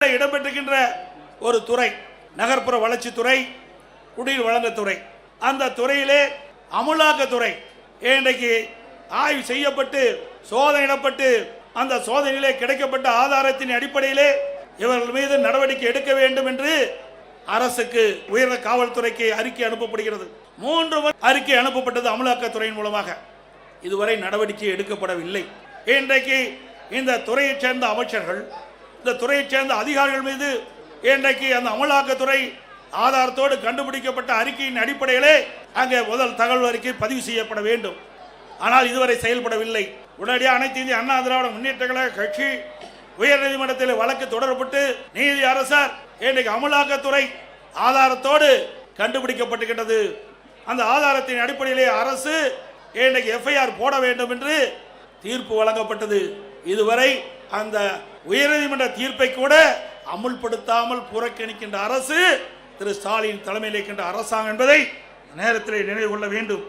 இடம்பெற்றிருக்கின்ற ஒரு துறை நகர்ப்புற வளர்ச்சித்துறை, குடிநீர் வழங்கத்துறை. அந்த துறையிலே அமலாக்கத்துறை இன்றைக்கு ஆய்வு செய்யப்பட்டு சோதனையிடப்பட்டு அந்த சோதனையிலே கிடைக்கப்பட்ட ஆதாரத்தின் அடிப்படையிலே இவர்கள் மீது நடவடிக்கை எடுக்க வேண்டும் என்று அரசுக்கு உயர்ந்த காவல்துறைக்கு அறிக்கை அனுப்பப்படுகிறது. 3 அறிக்கை அனுப்பப்பட்டது அமலாக்கத்துறையின் மூலமாக. இதுவரை நடவடிக்கை எடுக்கப்படவில்லை. இன்றைக்கு இந்த துறையைச் சேர்ந்த அமைச்சர்கள், இந்த துறையைச் சேர்ந்த அதிகாரிகள் மீது இன்றைக்கு அந்த அமலாக்கத்துறை ஆதாரத்தோடு கண்டுபிடிக்கப்பட்ட அறிக்கையின் அடிப்படையிலே அங்கே முதல் தகவல் அறிக்கை பதிவு செய்யப்பட வேண்டும். ஆனால் இதுவரை செயல்படவில்லை. உடனடியாக அனைத்து இந்திய அண்ணா திராவிட முன்னேற்ற கழக கட்சி உயர்நீதிமன்றத்தில் வழக்கு தொடரப்பட்டு நீதி அரசர் இன்றைக்கு அமலாக்கத்துறை ஆதாரத்தோடு கண்டுபிடிக்கப்பட்டிருக்கிறது. அந்த ஆதாரத்தின் அடிப்படையிலே அரசு இன்றைக்கு எஃப்ஐஆர் போட வேண்டும் என்று தீர்ப்பு வழங்கப்பட்டது. இதுவரை அந்த உயர்நீதிமன்ற தீர்ப்பை கூட அமுல்படுத்தாமல் புறக்கணிக்கின்ற அரசு திரு ஸ்டாலின் தலைமையில் இருக்கின்ற அரசாங்கம் என்பதை நேரத்தில் நினைவு கொள்ள வேண்டும்.